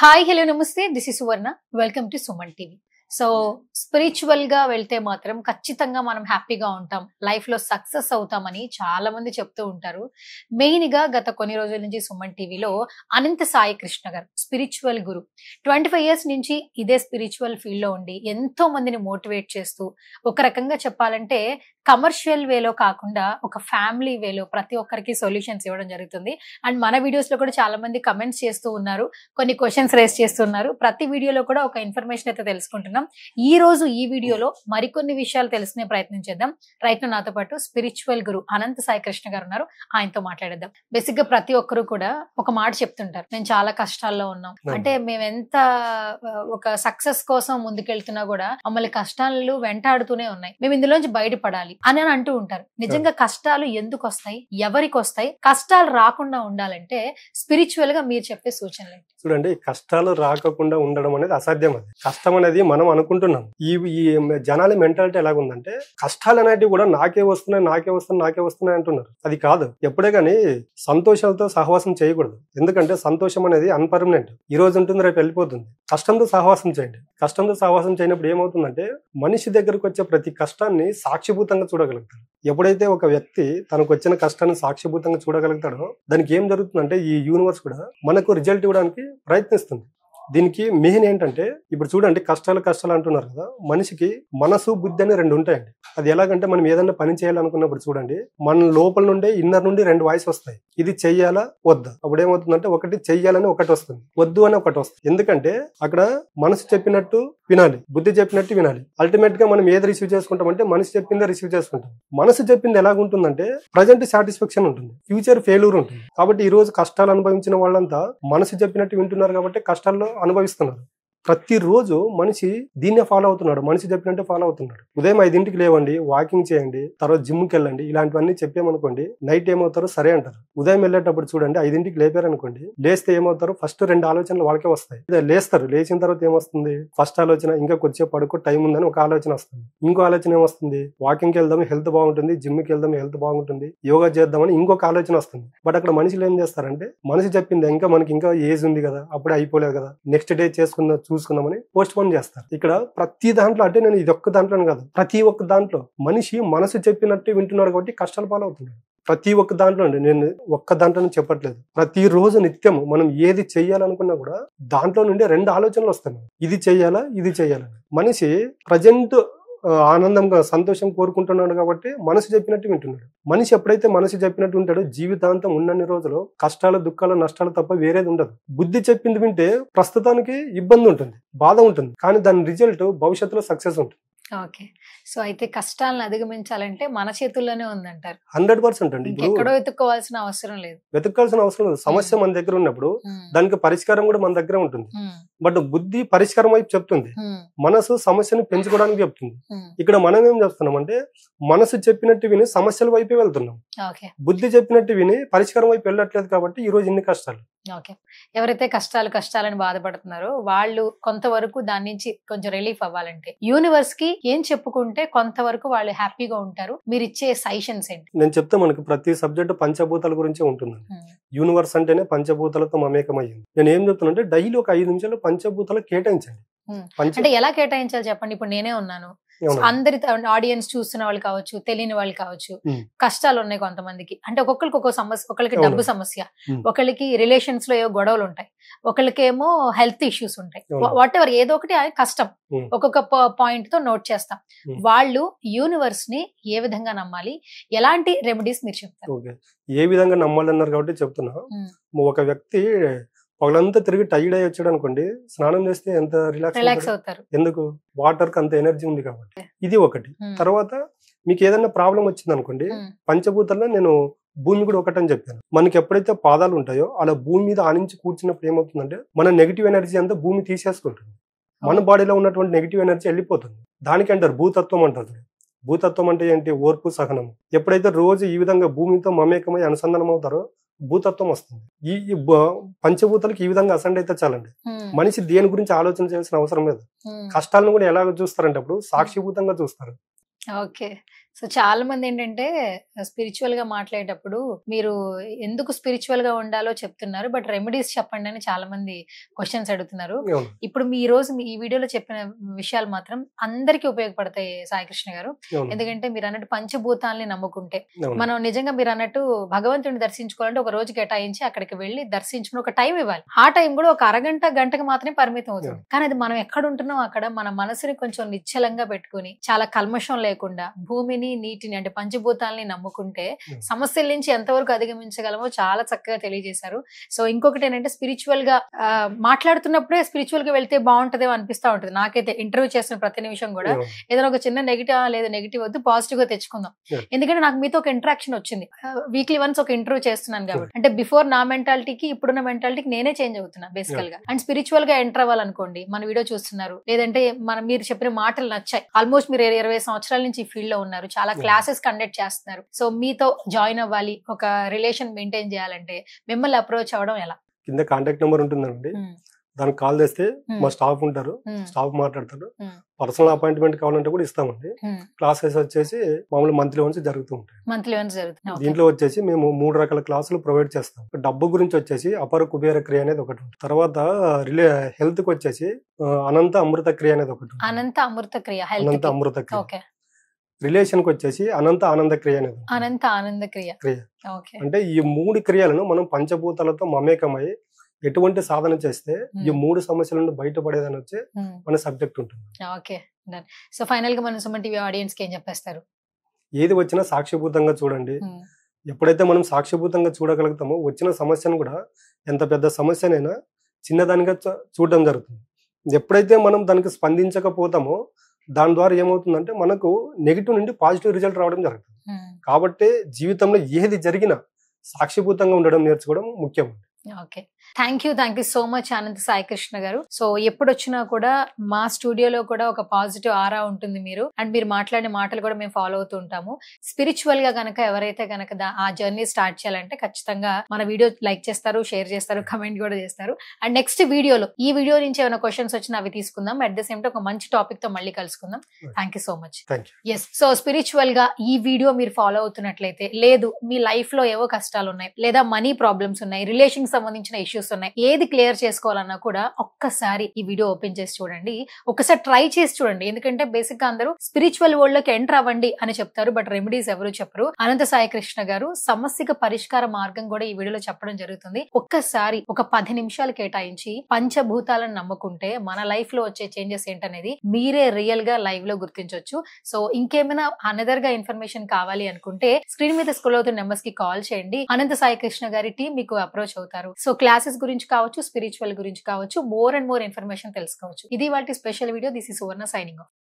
Hi hello నమస్తే this is Suvarna welcome to Suman TV. So spiritual గా వెళ్తే మాత్రం ఖచ్చితంగా మనం హ్యాపీగా ఉంటాం, లైఫ్ లో సక్సెస్ అవుతామని చాలా మంది చెప్తూ ఉంటారు. మెయిన్ గా గత కొన్ని రోజుల నుంచి సుమన్ టీవీలో అనంత సాయి కృష్ణ గారు స్పిరిచువల్ గురు 25 years నుంచి ఇదే స్పిరిచువల్ ఫీల్డ్ లో ఉండి ఎంతో మందిని మోటివేట్ చేస్తూ, ఒక రకంగా చెప్పాలంటే కమర్షియల్ వేలో కాకుండా ఒక ఫ్యామిలీ వేలో ప్రతి ఒక్కరికి సొల్యూషన్స్ ఇవ్వడం జరుగుతుంది. అండ్ మన వీడియోస్ లో కూడా చాలా మంది కమెంట్స్ చేస్తూ ఉన్నారు, కొన్ని క్వశ్చన్స్ రేస్ చేస్తున్నారు. ప్రతి వీడియోలో కూడా ఒక ఇన్ఫర్మేషన్ అయితే తెలుసుకుంటున్నాం. ఈ రోజు ఈ వీడియోలో మరికొన్ని విషయాలు తెలుసుకునే ప్రయత్నం చేద్దాం. రైట్ నాతో పాటు స్పిరిచువల్ గురు అనంత సాయి కృష్ణ గారు ఉన్నారు, ఆయనతో మాట్లాడేద్దాం. బేసిక్ గా ప్రతి ఒక్కరు కూడా ఒక మాట చెప్తుంటారు, మేము చాలా కష్టాల్లో ఉన్నాం అంటే, మేము ఎంత ఒక సక్సెస్ కోసం ముందుకెళ్తున్నా కూడా మమ్మల్ని కష్టాలు వెంటాడుతూనే ఉన్నాయి, మేము ఇందులోంచి బయటపడాలి అని అంటూ ఉంటారు. నిజంగా కష్టాలు ఎందుకు వస్తాయి, ఎవరికి వస్తాయి, కష్టాలు రాకుండా ఉండాలంటే స్పిరిచువల్ గా మీరు చెప్పే సూచనలు ఏంటి? చూడండి, కష్టాలు రాకుండా ఉండడం అనేది అసాధ్యం. అది కష్టం అనేది మనం అనుకుంటున్నాం. ఈ జనాల మెంటాలిటీ ఎలాగుందంటే, కష్టాలు అనేటివి కూడా నాకే వస్తున్నాయి అంటున్నారు. అది కాదు. ఎప్పుడే గానీ సంతోషాలతో సహవాసం చేయకూడదు. ఎందుకంటే సంతోషం అనేది అన్పర్మనెంట్. ఈ రోజు ఉంటుంది, రేపు వెళ్ళిపోతుంది. కష్టంతో సహవాసం చేయండి. కష్టంతో సహవాసం చేయనప్పుడు ఏమవుతుందంటే, మనిషి దగ్గరకు వచ్చే ప్రతి కష్టాన్ని సాక్షిభూతంగా చూడగలుగుతాడు. ఎప్పుడైతే ఒక వ్యక్తి తనకు వచ్చిన కష్టాన్ని సాక్షిభూతంగా చూడగలుగుతాడో, దానికి ఏం జరుగుతుందంటే ఈ యూనివర్స్ కూడా మనకు రిజల్ట్ ఇవ్వడానికి ప్రయత్నిస్తుంది. దీనికి మెయిన్ ఏంటంటే, ఇప్పుడు చూడండి, కష్టాలు అంటున్నారు కదా, మనిషికి మనసు బుద్ధి అని రెండు ఉంటాయండి. అది ఎలాగంటే, మనం ఏదైనా పని చేయాలనుకున్నప్పుడు చూడండి, మన లోపల నుండి ఇన్నర్ నుండి రెండు వాయిస్ వస్తాయి. ఇది చెయ్యాలా వద్దా. అప్పుడు ఏమవుతుందంటే, ఒకటి చెయ్యాలని ఒకటి వస్తుంది, వద్దు అని ఒకటి వస్తుంది. ఎందుకంటే అక్కడ మనసు చెప్పినట్టు వినాలి, బుద్ధి చెప్పినట్టు వినాలి. అల్టిమేట్ గా మనం ఏది రిసీవ్ చేసుకుంటామంటే, మనసు చెప్పిందే రిసీవ్ చేసుకుంటాం. మనసు చెప్పింది ఎలాగుంటుందంటే, ప్రజెంట్ సాటిస్ఫాక్షన్ ఉంటుంది, ఫ్యూచర్ ఫెయిల్యూర్ ఉంటుంది. కాబట్టి ఈ రోజు కష్టాలు అనుభవించిన వాళ్ళంతా మనసు చెప్పినట్టు వింటున్నారు కాబట్టి కష్టాల్లో అనుభవిస్తున్నారు. ప్రతిరోజు మనిషి దీన్నే ఫాలో అవుతున్నాడు, మనిషి చెప్పినట్టే ఫాలో అవుతున్నాడు. ఉదయం 5 లేవండి, వాకింగ్ చేయండి, తర్వాత జిమ్కి వెళ్ళండి, ఇలాంటివన్నీ చెప్పామనుకోండి, నైట్ ఏమవుతారు సరే అంటారు. ఉదయం వెళ్ళేటప్పుడు చూడండి, 5 లేపారనుకోండి, లేస్తే ఏమవుతారు, ఫస్ట్ 2 ఆలోచనలు వాళ్ళకే వస్తాయి. లేస్తారు, లేచిన తర్వాత ఏమొస్తుంది, ఫస్ట్ ఆలోచన ఇంకా కొద్దిసేపు పడుకో, టైం ఉందని ఒక ఆలోచన వస్తుంది. ఇంకో ఆలోచన ఏమొస్తుంది, వాకింగ్కి వెళ్దాం హెల్త్ బాగుంటుంది, జిమ్కి వెళ్దాం హెల్త్ బాగుంటుంది, యోగా చేద్దామని ఇంకొక ఆలోచన వస్తుంది. బట్ అక్కడ మనుషులు ఏం చేస్తారంటే, మనిషి చెప్పింది ఇంకా మనకి ఇంకా ఏజ్ ఉంది కదా, అప్పుడే అయిపోలేదు కదా, నెక్స్ట్ డే చూసుకుందామని పోస్ట్ పోన్ చేస్తారు. ఇక్కడ ప్రతి దాంట్లో, అంటే నేను ఇది ఒక్క దాంట్లోనే కాదు, ప్రతి ఒక్క దాంట్లో మనిషి మనసు చెప్పినట్టు వింటున్నాడు కాబట్టి కష్టాలు పాలవుతున్నాడు. ప్రతి ఒక్క దాంట్లో అండి, నేను ఒక్క దాంట్లోనే చెప్పట్లేదు. ప్రతిరోజు నిత్యం మనం ఏది చెయ్యాలనుకున్నా కూడా దాంట్లో నుండి 2 ఆలోచనలు వస్తాయి. ఇది చెయ్యాలా, ఇది చెయ్యాలని. మనిషి ప్రజెంట్ ఆనందంగా సంతోషం కోరుకుంటున్నాడు కాబట్టి మనసు చెప్పినట్టు వింటున్నాడు. మనిషి ఎప్పుడైతే మనసు చెప్పినట్టు ఉంటాడో, జీవితాంతం ఉన్నన్ని రోజులు కష్టాలు దుఃఖాలు నష్టాలు తప్ప వేరేది ఉండదు. బుద్ధి చెప్పింది వింటే ప్రస్తుతానికి ఇబ్బంది ఉంటుంది, బాధ ఉంటుంది, కానీ దాని రిజల్ట్ భవిష్యత్తులో సక్సెస్ ఉంటుంది. ఓకే, సో అయితే కష్టాలను అధిగమించాలంటే మన చేతుల్లోనే ఉందంటారు. 100% అండి. ఎక్కడో వెతుక్కోవాల్సిన అవసరం లేదు, వెతుక్కాల్సిన అవసరం లేదు. సమస్య మన దగ్గర ఉన్నప్పుడు దానికి పరిష్కారం కూడా మన దగ్గర ఉంటుంది. బట్ బుద్ధి పరిష్కారం వైపు చెప్తుంది, మనసు సమస్యను పెంచుకోవడానికి చెప్తుంది. ఇక్కడ మనం ఏం చేస్తున్నామంటే, మనసు చెప్పినట్టు విని సమస్యల వైపే వెళ్తున్నాం, బుద్ధి చెప్పినట్టు విని పరిష్కారం వైపు వెళ్ళట్లేదు. కాబట్టి ఈ రోజు ఇన్ని కష్టాలు. ఓకే, ఎవరైతే కష్టాలని బాధపడుతున్నారో వాళ్ళు కొంతవరకు దాని నుంచి కొంచెం రిలీఫ్ అవ్వాలంటే యూనివర్స్ కి ఏం చెప్పుకుంటే కొంతవరకు వాళ్ళు హ్యాపీగా ఉంటారు? మీరు ఇచ్చే సజెషన్స్ ఏంటి? నేను చెప్తా, మనకి ప్రతి సబ్జెక్ట్ పంచభూతాల గురించే ఉంటుంది. యూనివర్స్ అంటేనే పంచభూతాలతో మమేకమయ్యింది. నేను ఏం చెప్తున్నా, డైలీ ఒక 5 నిమిషాలు పంచభూతాలు కేటాయించండి. అంటే ఎలా కేటాయించాలి చెప్పండి. ఇప్పుడు నేనే ఉన్నాను, అందరి ఆడియన్స్ చూస్తున్న వాళ్ళు కావచ్చు, తెలియని వాళ్ళు కావచ్చు, కష్టాలు ఉన్నాయి కొంతమందికి. అంటే ఒక్కొక్కరికి ఒక్కొక్క సమస్య, ఒకరికి డబ్బు సమస్య, ఒకరికి రిలేషన్స్ లో ఏవో గొడవలు ఉంటాయి, ఒకరికేమో హెల్త్ ఇష్యూస్ ఉంటాయి, వాట్ ఎవర్ ఏదో ఒకటి కష్టం ఒక్కొక్క పాయింట్ తో నోట్ చేస్తాం. వాళ్ళు యూనివర్స్ ని ఏ విధంగా నమ్మాలి, ఎలాంటి రెమెడీస్ మీరు చెప్తారు? ఏ విధంగా నమ్మాలన్నారు కాబట్టి చెప్తున్నా. ఒక వ్యక్తి పగలంతా తిరిగి టైర్డ్ అయ్యి వచ్చాడు అనుకోండి, స్నానం చేస్తే ఎంత రిలాక్స్ అవుతారు. ఎందుకు, వాటర్ కి అంత ఎనర్జీ ఉంది కాబట్టి. ఇది ఒకటి. తర్వాత మీకు ఏదైనా ప్రాబ్లం వచ్చింది అనుకోండి, పంచభూతాల్లో నేను భూమి కూడా ఒకటని చెప్పాను. మనకి ఎప్పుడైతే పాదాలు ఉంటాయో అలా భూమి మీద ఆనించి కూర్చున్నప్పుడు ఏమవుతుందంటే, మన నెగిటివ్ ఎనర్జీ అంతా భూమి తీసేసుకుంటుంది, మన బాడీలో ఉన్నటువంటి నెగిటివ్ ఎనర్జీ వెళ్ళిపోతుంది. దానికి అంటారు భూతత్వం అంటారు. భూతత్వం అంటే ఏంటి, ఓర్పు సహనం. ఎప్పుడైతే రోజు ఈ విధంగా భూమితో మమేకమై అనుసంధానం అవుతారో భూతత్వం వస్తుంది. ఈ పంచభూతాలకు ఈ విధంగా అసెండ్ అయితే చాలండి. మనిషి దేని గురించి ఆలోచన చేయాల్సిన అవసరం లేదు. కష్టాలను కూడా ఎలా చూస్తారంటే, అప్పుడు సాక్షిభూతంగా చూస్తారు. ఓకే, సో చాలా మంది ఏంటంటే స్పిరిచువల్ గా మాట్లాడేటప్పుడు మీరు ఎందుకు స్పిరిచువల్ గా ఉండాలో చెప్తున్నారు, బట్ రెమెడీస్ చెప్పండి అని చాలా మంది క్వశ్చన్స్ అడుగుతున్నారు. అవును. ఇప్పుడు ఈ రోజు ఈ వీడియోలో చెప్పిన విషయాలు మాత్రం అందరికీ ఉపయోగపడతాయి సాయి కృష్ణ గారు. అవును. ఎందుకంటే మీరు అన్నట్టు పంచభూతాలని నమ్ముకుంటే అవును. మనం నిజంగా మీరు అన్నట్టు భగవంతుడిని దర్శించుకోవాలంటే ఒక రోజు కేటాయించి అక్కడికి వెళ్ళి దర్శించుకుని ఒక టైం ఇవ్వాలి. ఆ టైం కూడా ఒక అరగంట గంటకు మాత్రమే పరిమితం అవుతుంది. కానీ అది మనం ఎక్కడ ఉంటున్నాం అక్కడ మన మనసుని కొంచెం నిశ్చలంగా పెట్టుకుని చాలా కల్మషం లేకుండా భూమిని నీటిని అంటే పంచభూతాలని నమ్ముకుంటే సమస్యల నుంచి ఎంతవరకు అధిగమించగలమో చాలా చక్కగా తెలియజేశారు. సో ఇంకొకటి ఏంటంటే స్పిరిచువల్ గా మాట్లాడుతున్నప్పుడే స్పిరిచువల్ గా వెళ్తే బాగుంటదేమో అనిపిస్తా ఉంటుంది. నాకైతే ఇంటర్వ్యూ చేసిన ప్రతి నిమిషం కూడా ఏదైనా ఒక చిన్న నెగిటివ్ లేదా నెగిటివ్ వద్దు పాజిటివ్ గా తెచ్చుకుందాం. ఎందుకంటే నాకు మీతో ఒక ఇంటరాక్షన్ వచ్చింది. వీక్లీ వన్స్ ఒక ఇంటర్వ్యూ చేస్తున్నాను కాబట్టి అంటే బిఫోర్ నా మెంటాలిటీకి ఇప్పుడున్న మెంటాలిటీకి నేనే చేంజ్ అవుతున్నా బేసికల్ గా. అండ్ స్పిరిచువల్ గా ఎంటర్ అవ్వాలనుకోండి, మన వీడియో చూస్తున్నారు లేదంటే మీరు చెప్పిన మాటలు నచ్చాయి, ఆల్మోస్ట్ మీరు 20 సంవత్సరాల నుంచి ఈ ఫీల్డ్ లో ఉన్నారు, చాలా క్లాసెస్ కండక్ట్ చేస్తున్నారు. సో మీతో జాయిన్ అవ్వాలి, ఒక రిలేషన్ మెయింటైన్ చేయాలంటే మిమ్మల్ని అప్రోచ్ అవ్వడం ఎలా? కింద కాంటాక్ట్ నెంబర్ ఉంటుందండి, దానికి కాల్ చేస్తే మా స్టాఫ్ ఉంటారు, స్టాఫ్ మాట్లాడతారు. పర్సనల్ అపాయింట్మెంట్ కావాలంటే కూడా ఇస్తామండి. క్లాసెస్ వచ్చేసి మామూలు మంత్లీ వన్స్ జరుగుతూ ఉంటాయి. దీంట్లో వచ్చేసి మేము 3 రకాల క్లాసులు ప్రొవైడ్ చేస్తాం. డబ్బు గురించి వచ్చేసి అపర కుబేర క్రియ అనేది ఒకటి ఉంటుంది. తర్వాత హెల్త్ కి వచ్చేసి అనంత అమృత క్రియ అనేది ఒకటి ఉంటుంది. అనంత అమృత క్రియ, అనంత అమృత క్రియ. రిలేషన్ కి వచ్చేసి అనంత ఆనంద క్రియ అనేది అనంత ఆనంద క్రియ. అంటే ఈ 3 క్రియలను మనం పంచభూతాలతో మమేకమై ఎటువంటి సాధన చేస్తే ఈ 3 సమస్యల నుండి బయటపడేదని వచ్చి మన సబ్జెక్ట్ ఉంటుంది. Okay done. సో ఫైనల్ గా మన సుమన్ టీవీ ఆడియన్స్ కి ఏం చెప్పేస్తారు? ఏది వచ్చినా సాక్షిభూతంగా చూడండి. ఎప్పుడైతే మనం సాక్షిభూతంగా చూడగలుగుతామో వచ్చిన సమస్యను కూడా ఎంత పెద్ద సమస్యనైనా చిన్నదానిగా చూడడం జరుగుతుంది. ఎప్పుడైతే మనం దానికి స్పందించకపోతామో దాని ద్వారా ఏమవుతుందంటే మనకు నెగిటివ్ నుండి పాజిటివ్ రిజల్ట్ రావడం జరుగుతుంది. కాబట్టి జీవితంలో ఏది జరిగినా సాక్షిభూతంగా ఉండడం నేర్చుకోవడం ముఖ్యం. Okay, thank you so much Ananta Sai Krishna గారు. సో ఎప్పుడు వచ్చినా కూడా మా స్టూడియోలో కూడా ఒక పాజిటివ్ ఆరా ఉంటుంది మీరు, అండ్ మీరు మాట్లాడే మాటలు కూడా మేము ఫాలో అవుతూ ఉంటాము. స్పిరిచువల్ గా గనక ఎవరైతే గనక ఆ జర్నీ స్టార్ట్ చేయాలంటే ఖచ్చితంగా మన వీడియో లైక్ చేస్తారు, షేర్ చేస్తారు, కమెంట్ కూడా చేస్తారు. అండ్ నెక్స్ట్ వీడియోలో ఈ వీడియో నుంచి ఏమైనా క్వశ్చన్స్ వచ్చినా అవి తీసుకుందాం. అట్ ద సేమ్ టైం ఒక మంచి టాపిక్ తో మళ్ళీ కలుసుకుందాం. Thank you so much. Yes, so spiritual గా ఈ వీడియో మీరు ఫాలో అవుతున్నట్లయితే, లేదు మీ లైఫ్ లో ఏవో కష్టాలు ఉన్నాయి, లేదా మనీ ప్రాబ్లమ్స్ ఉన్నాయి, రిలేషన్ సంబంధించిన ఇష్యూస్ ఉన్నాయి, ఏది క్లియర్ చేసుకోవాలన్నా కూడా ఒక్కసారి ఈ వీడియో ఓపెన్ చేసి చూడండి, ఒకసారి ట్రై చేసి చూడండి. ఎందుకంటే బేసిక్ గా అందరూ స్పిరిచువల్ వరల్డ్ లోకి ఎంటర్ అవ్వండి అని చెప్తారు, బట్ రెమెడీస్ ఎవరు చెప్పరు. అనంత సాయి కృష్ణ గారు సమస్యకు పరిష్కార మార్గం కూడా ఈ వీడియోలో చెప్పడం జరుగుతుంది. ఒక్కసారి ఒక 10 నిమిషాలు కేటాయించి పంచభూతాలను నమ్ముకుంటే మన లైఫ్ లో వచ్చే చేంజెస్ ఏంటనేది మీరే రియల్ గా లైవ్ లో గుర్తించవచ్చు. సో ఇంకేమైనా అనదర్ గా ఇన్ఫర్మేషన్ కావాలి అనుకుంటే స్క్రీన్ మీద స్క్రోల్ అవుతున్న నెంబర్స్ కి కాల్ చేయండి. అనంత సాయి కృష్ణ గారి టీం మీకు అప్రోచ్ అవుతారు. సో క్లాసెస్ గురించి కావచ్చు, స్పిరిచువల్ గురించి కావచ్చు, మోర్ అండ్ మోర్ ఇన్ఫర్మేషన్ తెలుసుకోవచ్చు. ఇది వాటి special video. This is Suvarna signing off.